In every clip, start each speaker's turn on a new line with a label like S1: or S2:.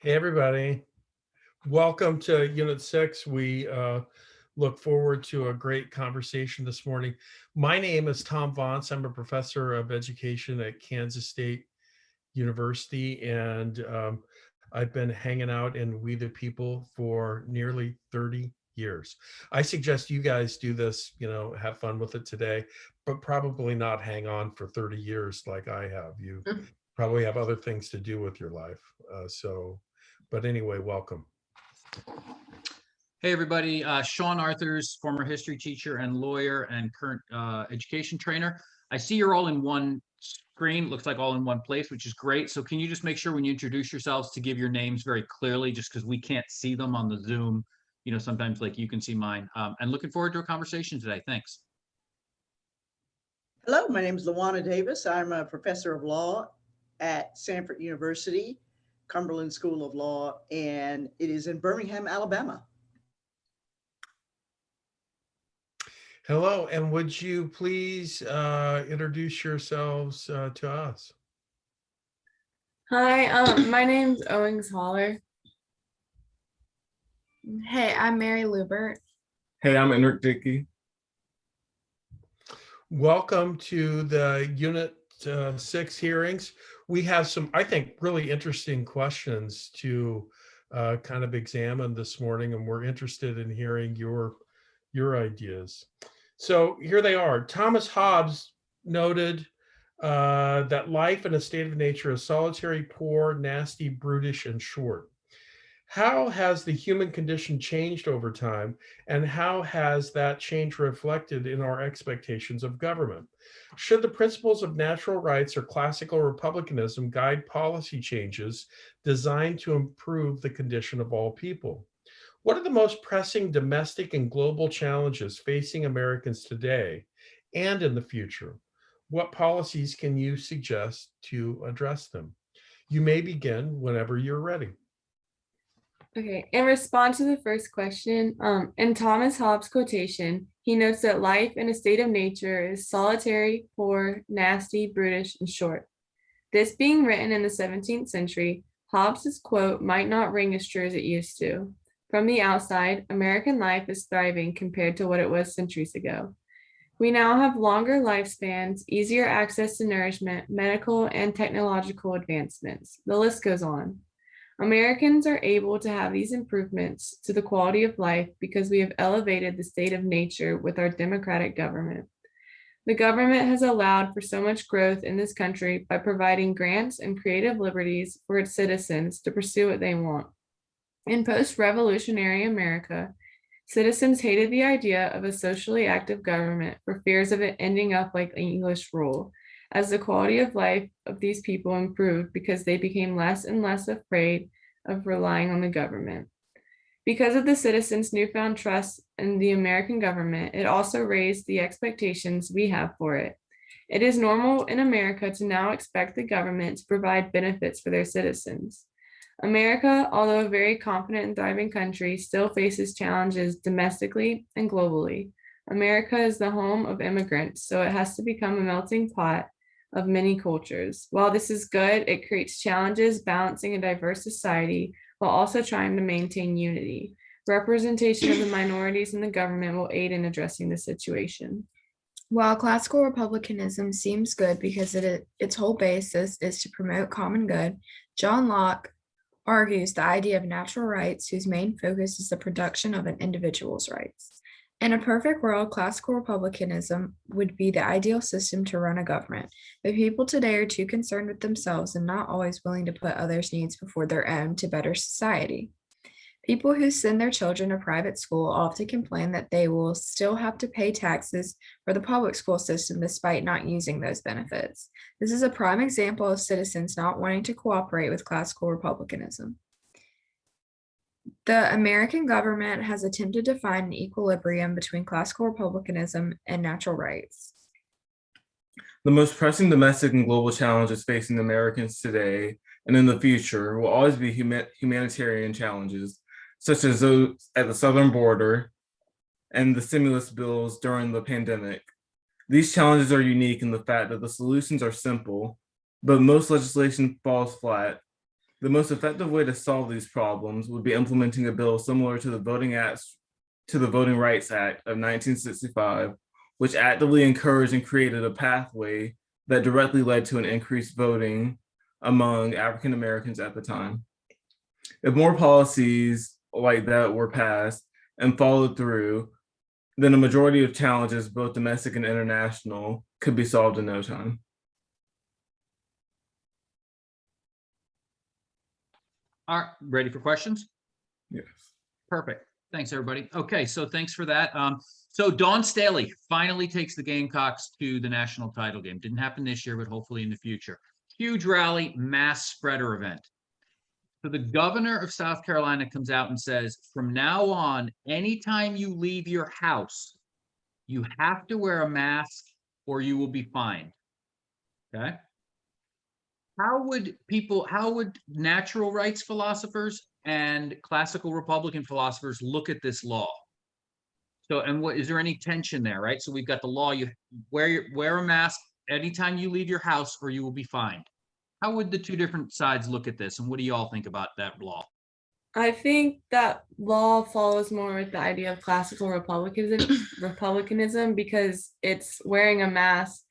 S1: Hey, everybody. Welcome to Unit 6. We look forward to a great conversation this morning. My name is Tom Vance. I'm a professor of education at Kansas State University, and I've been hanging out in We the People for nearly 30 years. I suggest you guys do this, have fun with it today, but probably not hang on for 30 years like I have. You probably have other things to do with your life. But anyway, welcome.
S2: Hey, everybody. Sean Arthurs, former history teacher and lawyer and current education trainer. I see you're all in one screen, looks like all in one place, which is great. So can you just make sure when you introduce yourselves to give your names very clearly, just because we can't see them on the Zoom, sometimes like you can see mine. And looking forward to a conversation today. Thanks.
S3: Hello, my name is Lawana Davis. I'm a professor of law at Samford University, Cumberland School of Law, and it is in Birmingham, Alabama.
S1: Hello, and would you please introduce yourselves to us?
S4: Hi, my name's Owings Holler. Hey, I'm Mary Lubert.
S5: Hey, I'm Enric Dickey.
S1: Welcome to the Unit 6 hearings. We have some, I think, really interesting questions to kind of examine this morning, and we're interested in hearing your ideas. So here they are. Thomas Hobbes noted that life in a state of nature is solitary, poor, nasty, brutish, and short. How has the human condition changed over time, and how has that change reflected in our expectations of government? Should the principles of natural rights or classical republicanism guide policy changes designed to improve the condition of all people? What are the most pressing domestic and global challenges facing Americans today and in the future? What policies can you suggest to address them? You may begin whenever you're ready.
S4: Okay, in response to the first question, in Thomas Hobbes' quotation, he notes that life in a state of nature is solitary, poor, nasty, brutish, and short. This being written in the 17th century, Hobbes' quote might not ring as true as it used to. From the outside, American life is thriving compared to what it was centuries ago. We now have longer lifespans, easier access to nourishment, medical and technological advancements. The list goes on. Americans are able to have these improvements to the quality of life because we have elevated the state of nature with our democratic government. The government has allowed for so much growth in this country by providing grants and creative liberties for its citizens to pursue what they want. In post-revolutionary America, citizens hated the idea of a socially active government for fears of it ending up like English rule, as the quality of life of these people improved because they became less and less afraid of relying on the government. Because of the citizens' newfound trust in the American government, it also raised the expectations we have for it. It is normal in America to now expect the government to provide benefits for their citizens. America, although a very confident and thriving country, still faces challenges domestically and globally. America is the home of immigrants, so it has to become a melting pot of many cultures. While this is good, it creates challenges balancing a diverse society while also trying to maintain unity. Representation of the minorities in the government will aid in addressing the situation.
S6: While classical republicanism seems good because its whole basis is to promote common good, John Locke argues the idea of natural rights whose main focus is the production of an individual's rights. In a perfect world, classical republicanism would be the ideal system to run a government, but people today are too concerned with themselves and not always willing to put others' needs before their own to better society. People who send their children to private school often complain that they will still have to pay taxes for the public school system despite not using those benefits. This is a prime example of citizens not wanting to cooperate with classical republicanism. The American government has attempted to find an equilibrium between classical republicanism and natural rights.
S5: The most pressing domestic and global challenges facing Americans today and in the future will always be humanitarian challenges, such as those at the southern border and the stimulus bills during the pandemic. These challenges are unique in the fact that the solutions are simple, but most legislation falls flat. The most effective way to solve these problems would be implementing a bill similar to the Voting Rights Act of 1965, which actively encouraged and created a pathway that directly led to an increased voting among African Americans at the time. If more policies like that were passed and followed through, then a majority of challenges, both domestic and international, could be solved in no time.
S2: All right, ready for questions?
S5: Yes.
S2: Perfect. Thanks, everybody. Okay, so thanks for that. So Dawn Staley finally takes the Gamecocks to the national title game. Didn't happen this year, but hopefully in the future. Huge rally, mass spreader event. So the governor of South Carolina comes out and says, from now on, anytime you leave your house, you have to wear a mask or you will be fined. Okay. How would natural rights philosophers and classical Republican philosophers look at this law? So, and what is there any tension there, right? So we've got the law, you wear a mask anytime you leave your house or you will be fined. How would the two different sides look at this? And what do you all think about that law?
S4: I think that law follows more with the idea of classical republicanism because it's wearing a mask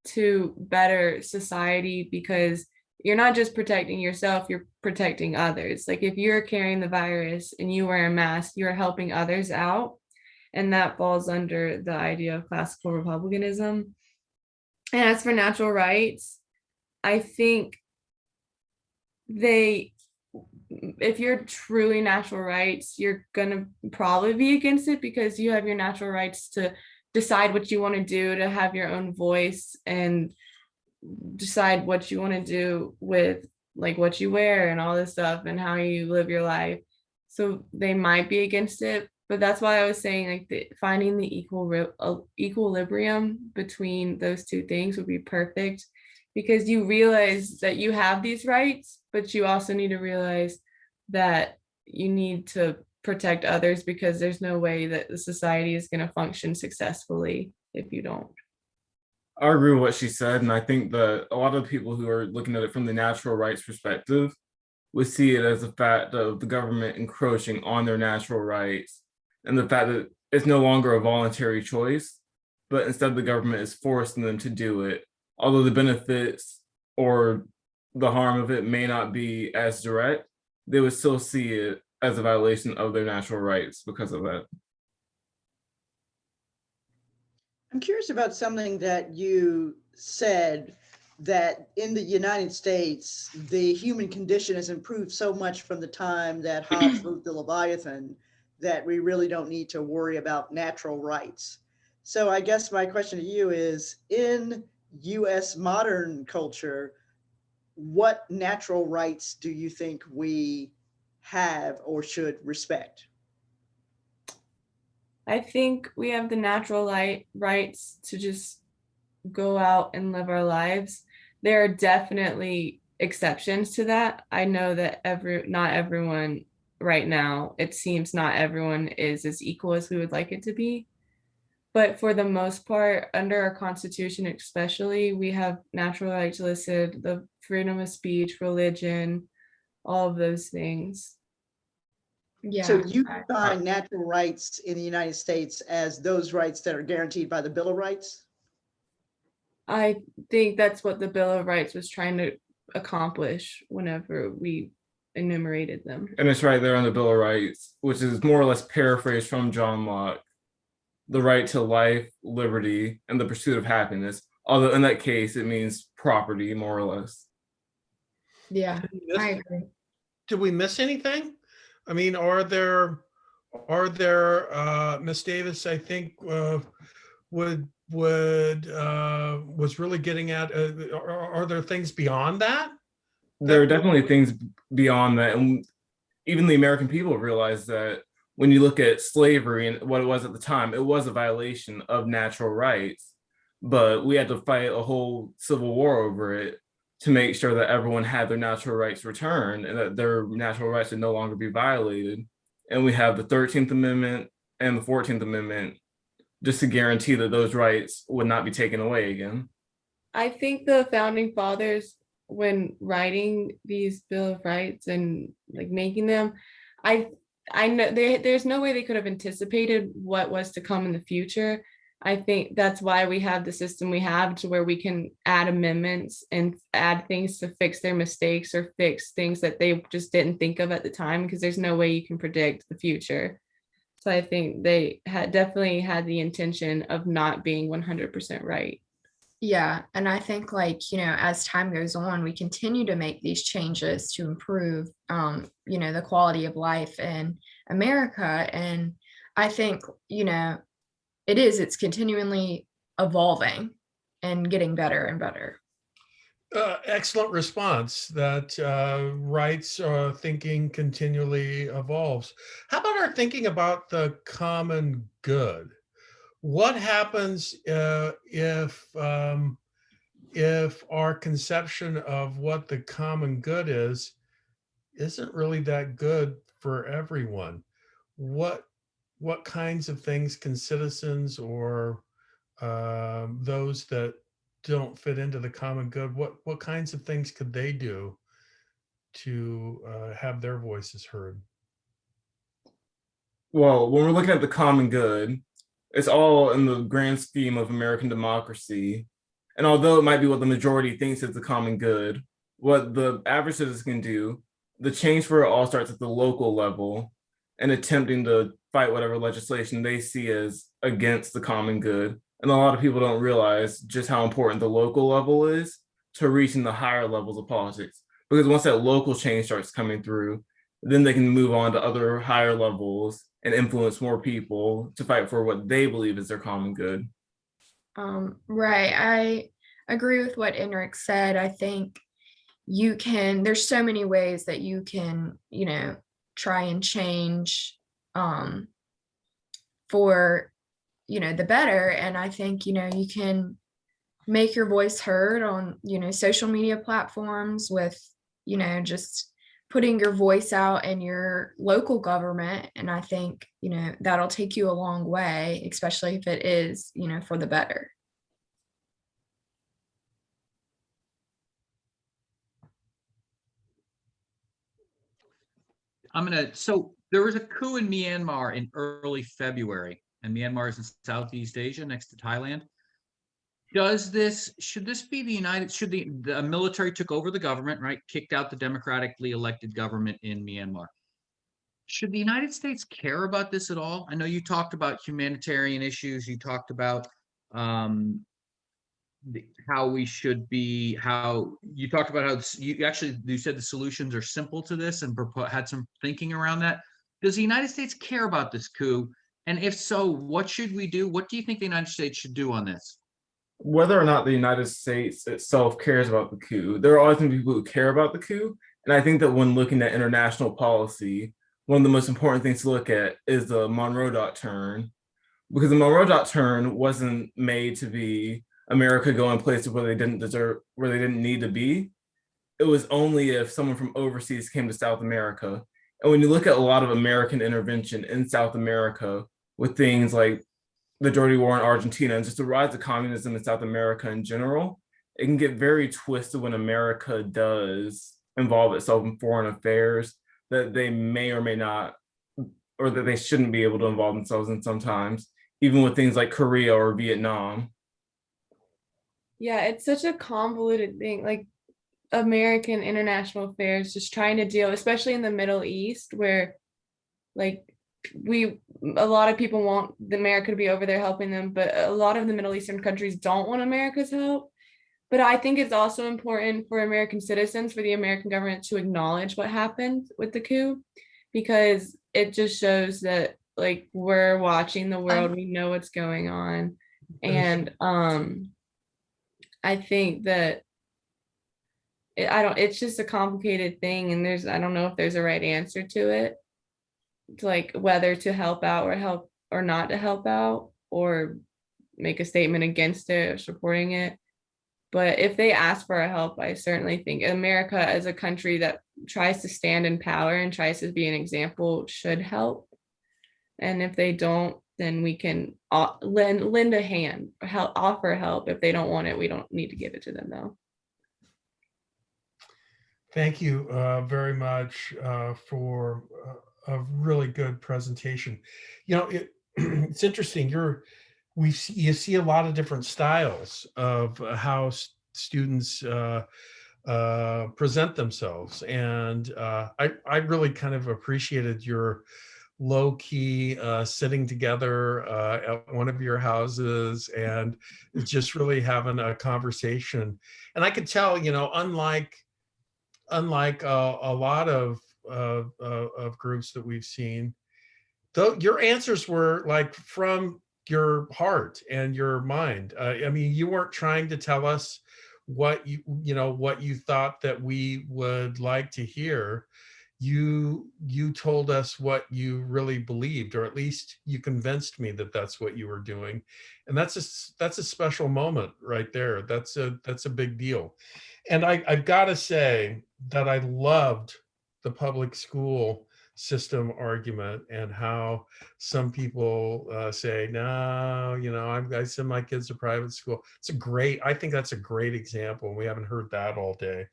S4: to better society because you're not just protecting yourself, you're protecting others. Like if you're carrying the virus and you wear a mask, you're helping others out. And that falls under the idea of classical republicanism. And as for natural rights, I think if you're truly natural rights, you're gonna probably be against it because you have your natural rights to decide what you want to do, to have your own voice and decide what you want to do with like what you wear and all this stuff and how you live your life. So they might be against it, but that's why I was saying like finding the equilibrium between those two things would be perfect because you realize that you have these rights, but you also need to realize that you need to protect others because there's no way that the society is going to function successfully if you don't.
S5: I agree with what she said, and I think that a lot of people who are looking at it from the natural rights perspective would see it as the fact of the government encroaching on their natural rights and the fact that it's no longer a voluntary choice, but instead the government is forcing them to do it. Although the benefits or the harm of it may not be as direct, they would still see it as a violation of their natural rights because of that.
S3: I'm curious about something that you said, that in the United States, the human condition has improved so much from the time that Hobbes wrote the Leviathan that we really don't need to worry about natural rights. So I guess my question to you is, in US modern culture, what natural rights do you think we have or should respect?
S4: I think we have the natural rights to just go out and live our lives. There are definitely exceptions to that. I know that not everyone right now, it seems not everyone is as equal as we would like it to be. But for the most part, under our Constitution especially, we have natural rights listed, the freedom of speech, religion, all of those things.
S6: Yeah.
S3: So you define natural rights in the United States as those rights that are guaranteed by the Bill of Rights?
S4: I think that's what the Bill of Rights was trying to accomplish whenever we enumerated them.
S5: And it's right there on the Bill of Rights, which is more or less paraphrased from John Locke. The right to life, liberty, and the pursuit of happiness. Although in that case, it means property, more or less.
S6: Yeah, I agree.
S1: Did we miss anything? I mean, are there, Miss Davis, I think was really getting at, are there things beyond that?
S5: There are definitely things beyond that. And even the American people realize that when you look at slavery and what it was at the time, it was a violation of natural rights, but we had to fight a whole civil war over it to make sure that everyone had their natural rights returned and that their natural rights would no longer be violated. And we have the 13th Amendment and the 14th Amendment just to guarantee that those rights would not be taken away again.
S4: I think the founding fathers when writing these Bill of Rights and like making them, I I know there's no way they could have anticipated what was to come in the future. I think that's why we have the system we have to where we can add amendments and add things to fix their mistakes or fix things that they just didn't think of at the time, because there's no way you can predict the future. So I think they had definitely had the intention of not being 100% right.
S6: Yeah, and I think like, as time goes on, we continue to make these changes to improve, the quality of life in America. And I think, it's continually evolving and getting better and better.
S1: Excellent response that rights thinking continually evolves. How about our thinking about the common good? What happens if our conception of what the common good is isn't really that good for everyone? What what kinds of things can citizens or those that don't fit into the common good, what kinds of things could they do to have their voices heard?
S5: Well, when we're looking at the common good, it's all in the grand scheme of American democracy. And although it might be what the majority thinks is the common good, what the average citizen can do, the change for it all starts at the local level and attempting to fight whatever legislation they see as against the common good. And a lot of people don't realize just how important the local level is to reaching the higher levels of politics. Because once that local change starts coming through, then they can move on to other higher levels and influence more people to fight for what they believe is their common good.
S6: Right. I agree with what Enric said. I think there's so many ways that you can, try and change for, the better. And I think, you can make your voice heard on, social media platforms with, just putting your voice out in your local government. And I think, that'll take you a long way, especially if it is, for the better.
S2: So there was a coup in Myanmar in early February, and Myanmar is in Southeast Asia next to Thailand. Should this be the military took over the government, right? Kicked out the democratically elected government in Myanmar. Should the United States care about this at all? I know you talked about humanitarian issues. You talked about how we should be, how you talked about how you said the solutions are simple to this and had some thinking around that. Does the United States care about this coup? And if so, what should we do? What do you think the United States should do on this?
S5: Whether or not the United States itself cares about the coup, there are always going to be people who care about the coup. And I think that when looking at international policy, one of the most important things to look at is the Monroe Doctrine, because the Monroe Doctrine wasn't made to be America going places where they didn't need to be. It was only if someone from overseas came to South America. And when you look at a lot of American intervention in South America with things like the dirty war in Argentina and just the rise of communism in South America in general, it can get very twisted when America does involve itself in foreign affairs that they may or may not, or that they shouldn't be able to involve themselves in sometimes, even with things like Korea or Vietnam.
S4: Yeah, it's such a convoluted thing. Like American international affairs, just trying to deal, especially in the Middle East, where like a lot of people want America to be over there helping them, but a lot of the Middle Eastern countries don't want America's help. But I think it's also important for American citizens, for the American government to acknowledge what happened with the coup, because it just shows that like we're watching the world, we know what's going on. And I think that it's just a complicated thing, and I don't know if there's a right answer to it, to like whether to help out or help or not to help out, or make a statement against it or supporting it. But if they ask for our help, I certainly think America as a country that tries to stand in power and tries to be an example should help. And if they don't, then we can lend a hand, offer help. If they don't want it, we don't need to give it to them though.
S1: Thank you very much for a really good presentation. You know, it's interesting. You see a lot of different styles of how students present themselves, and I really kind of appreciated your low key sitting together at one of your houses and just really having a conversation. And I could tell, you know, unlike a lot of groups that we've seen, though your answers were like from your heart and your mind. I mean, you weren't trying to tell us what what you thought that we would like to hear. You told us what you really believed, or at least you convinced me that that's what you were doing, and that's a special moment right there. That's a big deal. And I've got to say that I loved the public school system argument, and how some people say, no, you know, I send my kids to private school. I think that's a great example. We haven't heard that all day.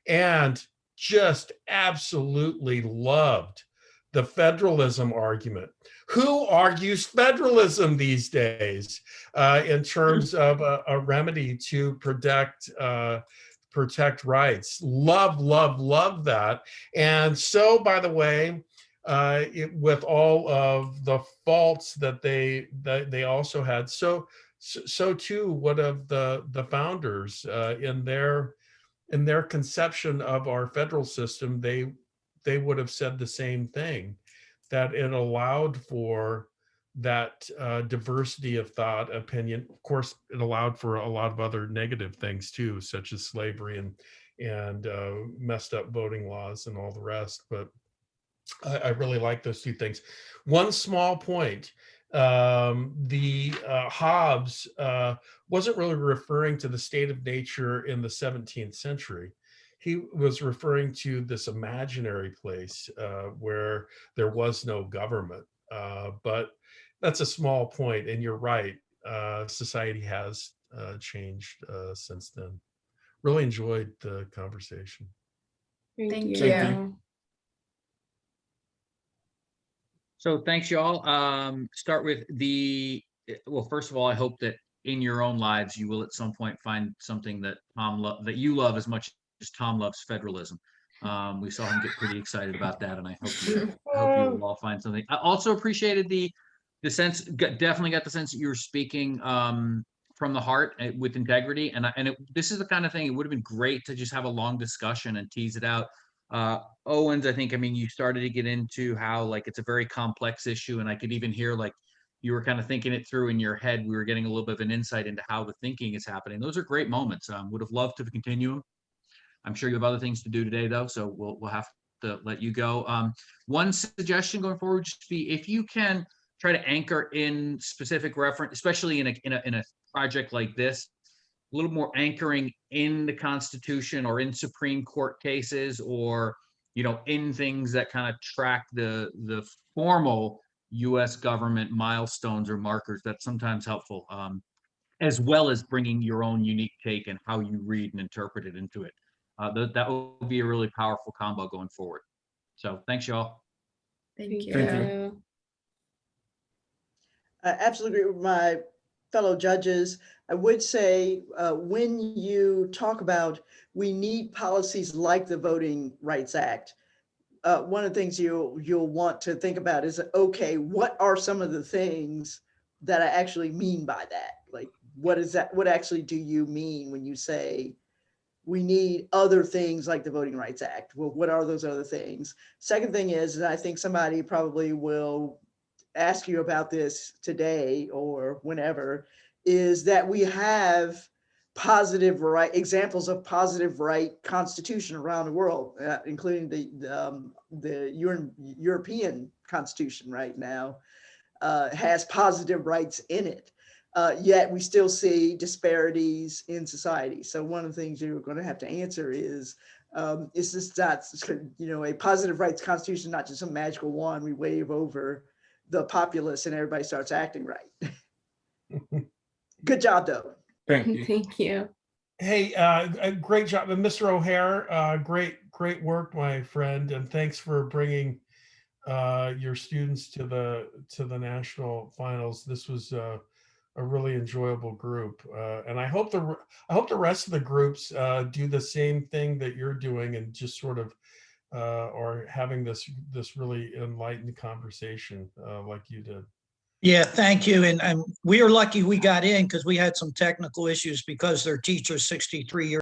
S1: And just absolutely loved the federalism argument. Who argues federalism these days in terms of a remedy to protect rights? Love that. And so, by the way, with all of the faults that they also had, so too, what of the founders in their conception of our federal system, they would have said the same thing, that it allowed for that diversity of thought, opinion. Of course, it allowed for a lot of other negative things too, such as slavery and messed up voting laws and all the rest. But I really like those two things. One small point, the Hobbes wasn't really referring to the state of nature in the 17th century. He was referring to this imaginary place where there was no government. But that's a small point, and you're right. Society has changed since then. Really enjoyed the conversation.
S6: Thank
S4: you.
S5: you.
S2: So thanks, y'all. Start with well, first of all, I hope that in your own lives, you will at some point find something that that you love as much as Tom loves federalism. We saw him get pretty excited about that, and I hope you will all find something. I also appreciated the sense, definitely got the sense that you were speaking from the heart with integrity. And this is the kind of thing, it would have been great to just have a long discussion and tease it out. Owens, I think, I mean, you started to get into how like it's a very complex issue, and I could even hear like you were kind of thinking it through in your head. We were getting a little bit of an insight into how the thinking is happening. Those are great moments. Would have loved to continue them. I'm sure you have other things to do today, though, so we'll have to let you go. One suggestion going forward would just be, if you can try to anchor in specific reference, especially in a project like this, a little more anchoring in the Constitution or in Supreme Court cases, or in things that kind of track the formal U.S. government milestones or markers. That's sometimes helpful, as well as bringing your own unique take and how you read and interpret it into it. That will be a really powerful combo going forward. So thanks, y'all.
S6: Thank you.
S5: Thank you.
S3: I absolutely agree with my fellow judges. I would say when you talk about we need policies like the Voting Rights Act, one of the things you'll want to think about is, okay, what are some of the things that I actually mean by that? Like, what is that? What actually do you mean when you say we need other things like the Voting Rights Act? Well, what are those other things? Second thing is, and I think somebody probably will ask you about this today or whenever, is that we have positive right examples of positive right constitution around the world, including the European Constitution right now has positive rights in it. Yet we still see disparities in society. So one of the things you're going to have to answer is this not, a positive rights constitution, not just some magical wand we wave over the populace and everybody starts acting right. Good job, though.
S5: Thank you.
S4: Thank you.
S1: Hey, great job, Mr. O'Hare. Great great work, my friend, and thanks for bringing your students to the national finals. This was a really enjoyable group, and I hope the rest of the groups do the same thing that you're doing, and just sort of are having this really enlightened conversation like you did.
S7: Yeah, thank you. And we are lucky we got in because we had some technical issues because their teacher's 63 years